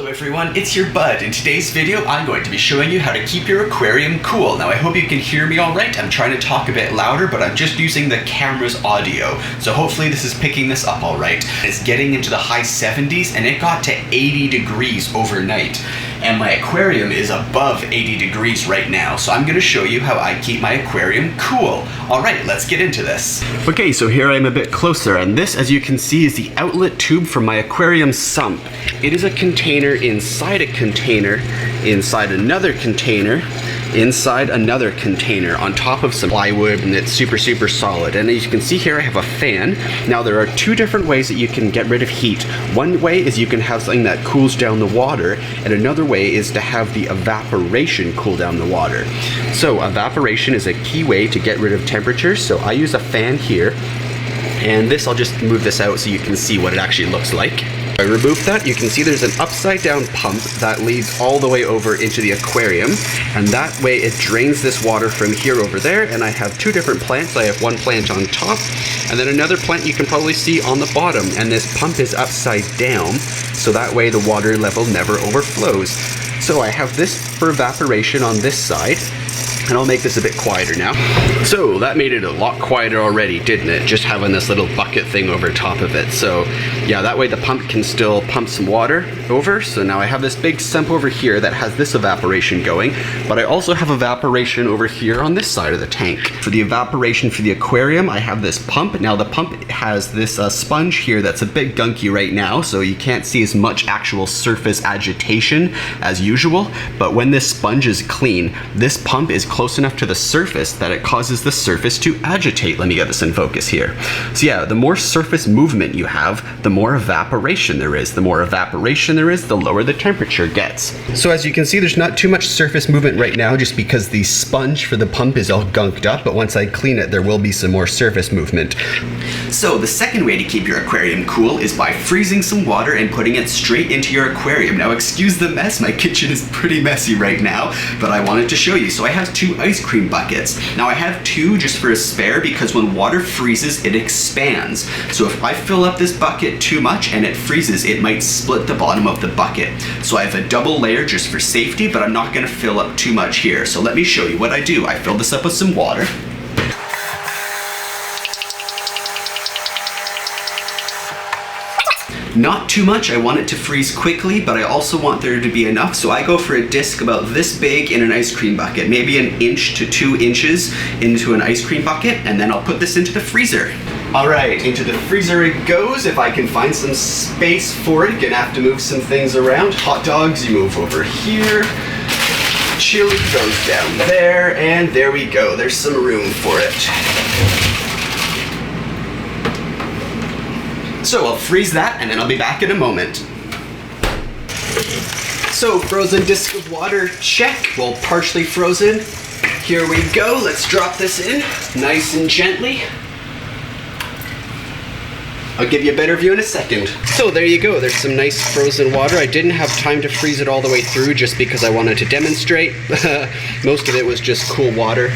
Hello everyone, it's your bud. In today's video, I'm going to be showing you how to keep your aquarium cool. Now I hope you can hear me alright. I'm trying to talk a bit louder, but I'm just using the camera's audio. So hopefully this is picking this up alright. It's getting into the high 70s and it got to 80 degrees overnight. And my aquarium is above 80 degrees right now. So I'm going to show you how I keep my aquarium cool. Alright, let's get into this. Okay, so here I am a bit closer, and this, as you can see, is the outlet tube from my aquarium sump. It is a container inside a container, inside another container, inside another container, on top of some plywood, and it's super solid. And as you can see here, I have a fan. Now there are two different ways that you can get rid of heat. One way is you can have something that cools down the water, and another way is to have the evaporation cool down the water. So evaporation is a key way to get rid of temperature. So I use a fan here, and this, I'll just move this out so you can see what it actually looks like. I remove that, you can see there's an upside down pump that leads all the way over into the aquarium, and that way it drains this water from here over there. And I have two different plants. I have one plant on top and then another plant you can probably see on the bottom, and this pump is upside down so that way the water level never overflows. So I have this for evaporation on this side, and I'll make this a bit quieter now. So that made it a lot quieter already, didn't it? Just having this little bucket thing over top of it. So yeah, that way the pump can still pump some water over. So now I have this big sump over here that has this evaporation going, but I also have evaporation over here on this side of the tank. For the evaporation for the aquarium, I have this pump. Now the pump has this sponge here that's a bit gunky right now, so you can't see as much actual surface agitation as usual. But when this sponge is clean, this pump is close enough to the surface that it causes the surface to agitate. Let me get this in focus here. So yeah, the more surface movement you have, the more evaporation there is. The more evaporation there is, the lower the temperature gets. So as you can see, there's not too much surface movement right now just because the sponge for the pump is all gunked up, but once I clean it, there will be some more surface movement. So the second way to keep your aquarium cool is by freezing some water and putting it straight into your aquarium. Now excuse the mess, my kitchen is pretty messy right now, but I wanted to show you. So I have two ice cream buckets. Now I have two just for a spare because when water freezes, it expands. So if I fill up this bucket too much and it freezes, it might split the bottom of the bucket. So I have a double layer just for safety, but I'm not going to fill up too much here. So let me show you what I do. I fill this up with some water. Not too much, I want it to freeze quickly, but I also want there to be enough, so I go for a disc about this big in an ice cream bucket, maybe 1 inch to 2 inches into an ice cream bucket, and then I'll put this into the freezer. Alright, into the freezer it goes. If I can find some space for it, gonna have to move some things around. Hot dogs, you move over here. Chili goes down there, and there we go, there's some room for it. So I'll freeze that and then I'll be back in a moment. So frozen disc of water, check. Well, partially frozen. Here we go, let's drop this in nice and gently. I'll give you a better view in a second. So there you go, there's some nice frozen water. I didn't have time to freeze it all the way through just because I wanted to demonstrate. Most of it was just cool water.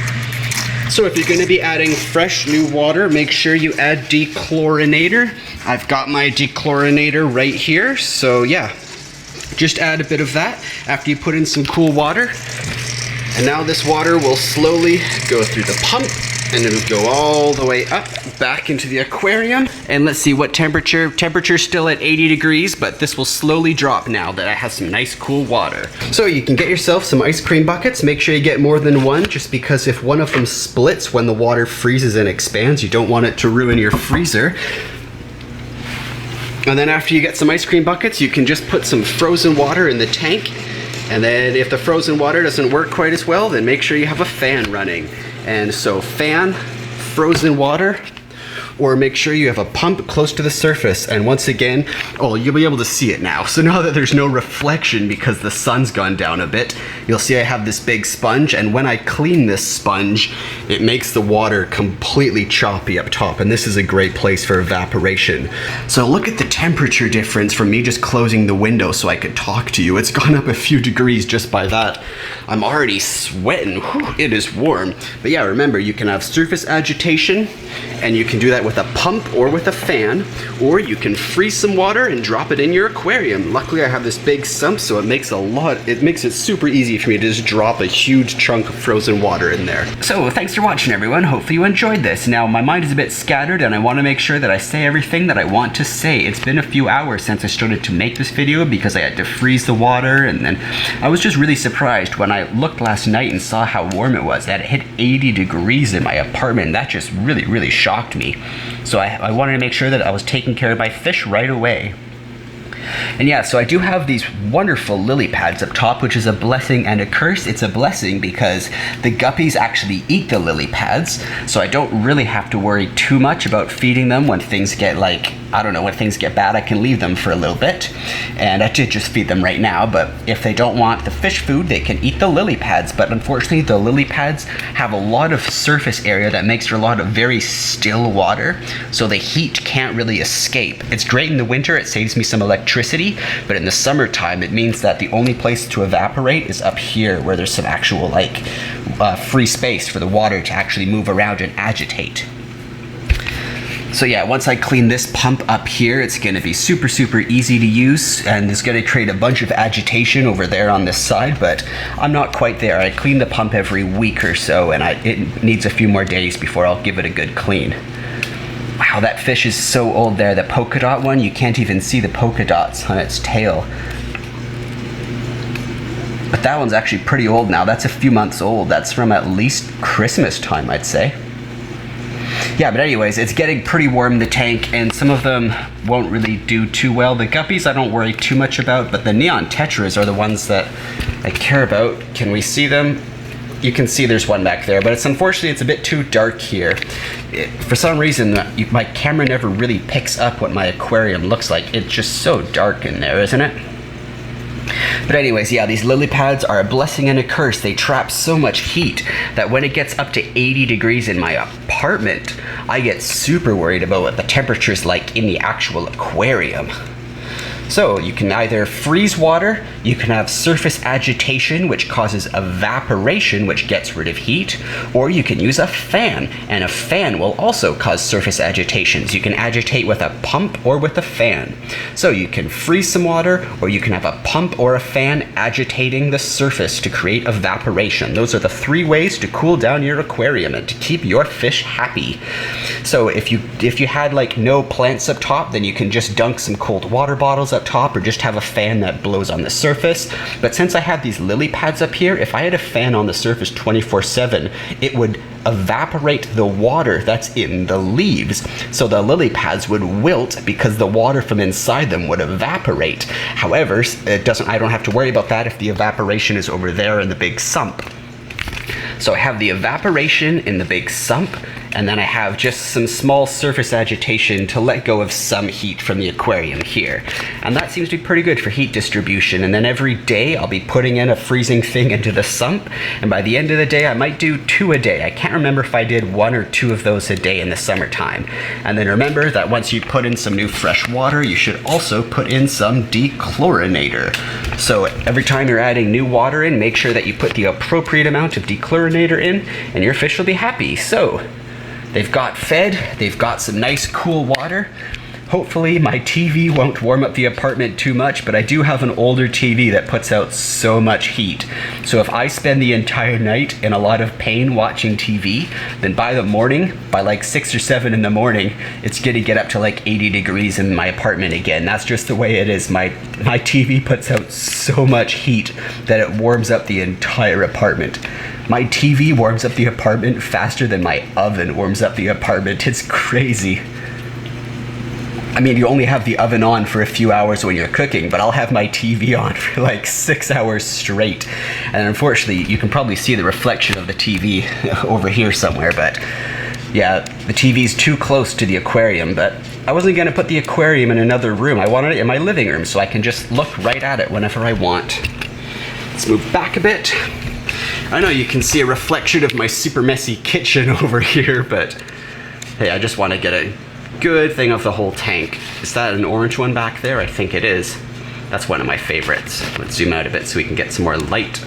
So if you're going to be adding fresh new water, make sure you add dechlorinator. I've got my dechlorinator right here, so yeah, just add a bit of that after you put in some cool water. And now this water will slowly go through the pump and it'll go all the way up back into the aquarium. And let's see what temperature. Temperature's still at 80 degrees, but this will slowly drop now that I have some nice cool water. So you can get yourself some ice cream buckets. Make sure you get more than one, just because if one of them splits when the water freezes and expands, you don't want it to ruin your freezer. And then after you get some ice cream buckets, you can just put some frozen water in the tank. And then if the frozen water doesn't work quite as well, then make sure you have a fan running. And so fan, frozen water, or make sure you have a pump close to the surface. And once again, oh, you'll be able to see it now. So now that there's no reflection because the sun's gone down a bit, you'll see I have this big sponge, and when I clean this sponge, it makes the water completely choppy up top, and this is a great place for evaporation. So look at the temperature difference from me just closing the window so I could talk to you. It's gone up a few degrees just by that. I'm already sweating. Whew, it is warm. But yeah, remember, you can have surface agitation, and you can do that with a pump or with a fan, or you can freeze some water and drop it in your aquarium. Luckily I have this big sump, so it makes it super easy for me to just drop a huge chunk of frozen water in there. So thanks for watching, everyone. Hopefully you enjoyed this. Now my mind is a bit scattered and I want to make sure that I say everything that I want to say. It's been a few hours since I started to make this video because I had to freeze the water, and then I was just really surprised when I looked last night and saw how warm it was. That it hit 80 degrees in my apartment. That just really shocked me. So I wanted to make sure that I was taking care of my fish right away. And yeah, so I do have these wonderful lily pads up top, which is a blessing and a curse. It's a blessing because the guppies actually eat the lily pads, so I don't really have to worry too much about feeding them when things get when things get bad. I can leave them for a little bit, and I did just feed them right now, but if they don't want the fish food, they can eat the lily pads. But unfortunately, the lily pads have a lot of surface area that makes for a lot of very still water, so the heat can't really escape. It's great in the winter, it saves me some electricity, but in the summertime it means that the only place to evaporate is up here, where there's some actual free space for the water to actually move around and agitate. So yeah, once I clean this pump up here, it's going to be super easy to use, and it's going to create a bunch of agitation over there on this side, but I'm not quite there. I clean the pump every week or so, and it needs a few more days before I'll give it a good clean. Wow, that fish is so old there. The polka dot one, you can't even see the polka dots on its tail. But that one's actually pretty old now. That's a few months old. That's from at least Christmas time, I'd say. Yeah, but anyways, it's getting pretty warm in the tank, and some of them won't really do too well. The guppies I don't worry too much about, but the neon tetras are the ones that I care about. Can we see them? You can see there's one back there, but unfortunately it's a bit too dark here. For some reason, my camera never really picks up what my aquarium looks like. It's just so dark in there, isn't it? But anyways, yeah, these lily pads are a blessing and a curse. They trap so much heat that when it gets up to 80 degrees in my apartment, I get super worried about what the temperature's like in the actual aquarium. So you can either freeze water, you can have surface agitation, which causes evaporation, which gets rid of heat, or you can use a fan, and a fan will also cause surface agitations. You can agitate with a pump or with a fan. So you can freeze some water, or you can have a pump or a fan agitating the surface to create evaporation. Those are the three ways to cool down your aquarium and to keep your fish happy. So if you had no plants up top, then you can just dunk some cold water bottles up top, or just have a fan that blows on the surface. But since I have these lily pads up here, if I had a fan on the surface 24/7, it would evaporate the water that's in the leaves. So the lily pads would wilt because the water from inside them would evaporate. However, I don't have to worry about that if the evaporation is over there in the big sump. So I have the evaporation in the big sump, and then I have just some small surface agitation to let go of some heat from the aquarium here. And that seems to be pretty good for heat distribution. And then every day I'll be putting in a freezing thing into the sump, and by the end of the day I might do 2 a day. I can't remember if I did 1 or 2 of those a day in the summertime. And then remember that once you put in some new fresh water, you should also put in some dechlorinator. So every time you're adding new water in, make sure that you put the appropriate amount of dechlorinator in, and your fish will be happy. So they've got fed, they've got some nice cool water. Hopefully my TV won't warm up the apartment too much, but I do have an older TV that puts out so much heat. So if I spend the entire night in a lot of pain watching TV, then by the morning, by 6 or 7 in the morning, it's gonna get up to 80 degrees in my apartment again. That's just the way it is. My TV puts out so much heat that it warms up the entire apartment. My TV warms up the apartment faster than my oven warms up the apartment. It's crazy. I mean, you only have the oven on for a few hours when you're cooking, but I'll have my TV on for 6 hours straight. And unfortunately, you can probably see the reflection of the TV over here somewhere, but yeah, the TV's too close to the aquarium, but I wasn't gonna put the aquarium in another room. I wanted it in my living room so I can just look right at it whenever I want. Let's move back a bit. I know you can see a reflection of my super messy kitchen over here, but hey, I just want to get a good thing of the whole tank. Is that an orange one back there? I think it is. That's one of my favorites. Let's zoom out a bit so we can get some more light.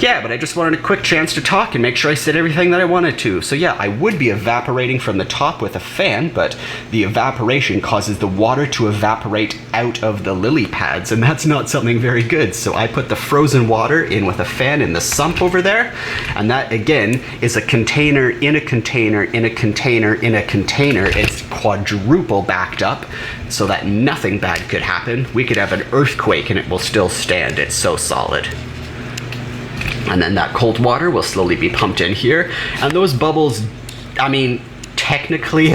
Yeah, but I just wanted a quick chance to talk and make sure I said everything that I wanted to. So yeah, I would be evaporating from the top with a fan, but the evaporation causes the water to evaporate out of the lily pads, and that's not something very good. So I put the frozen water in with a fan in the sump over there, and that again is a container in a container in a container in a container. It's quadruple backed up so that nothing bad could happen. We could have an earthquake and it will still stand. It's so solid. And then that cold water will slowly be pumped in here. And those bubbles, I mean, technically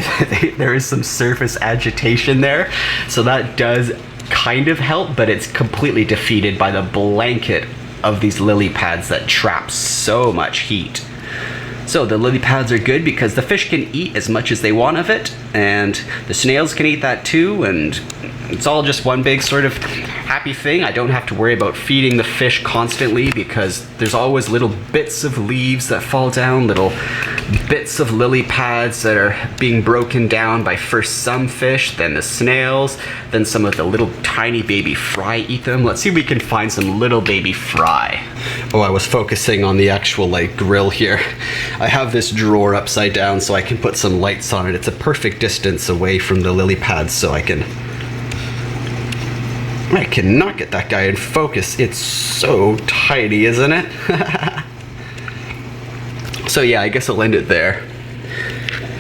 there is some surface agitation there. So that does kind of help, but it's completely defeated by the blanket of these lily pads that trap so much heat. So the lily pads are good because the fish can eat as much as they want of it, and the snails can eat that too, and it's all just one big sort of happy thing. I don't have to worry about feeding the fish constantly because there's always little bits of leaves that fall down, little bits of lily pads that are being broken down by first some fish, then the snails, then some of the little tiny baby fry eat them. Let's see if we can find some little baby fry. Oh, I was focusing on the actual like grill here. I have this drawer upside down so I can put some lights on it. It's a perfect distance away from the lily pads so I cannot get that guy in focus. It's so tiny, isn't it? So yeah, I guess I'll end it there.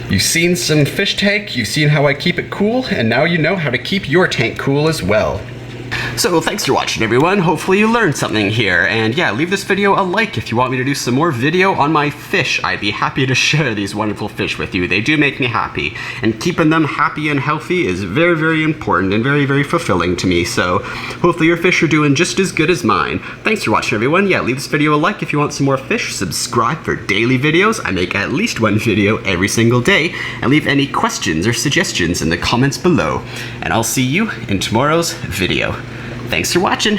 You've seen some fish tank, you've seen how I keep it cool, and now you know how to keep your tank cool as well. So thanks for watching, everyone. Hopefully you learned something here, and yeah, leave this video a like if you want me to do some more video on my fish. I'd be happy to share these wonderful fish with you. They do make me happy, and keeping them happy and healthy is very, very important and very, very fulfilling to me. So hopefully your fish are doing just as good as mine. Thanks for watching, everyone. Yeah, leave this video a like if you want some more fish. Subscribe for daily videos. I make at least one video every single day, and leave any questions or suggestions in the comments below. And I'll see you in tomorrow's video. Thanks for watching.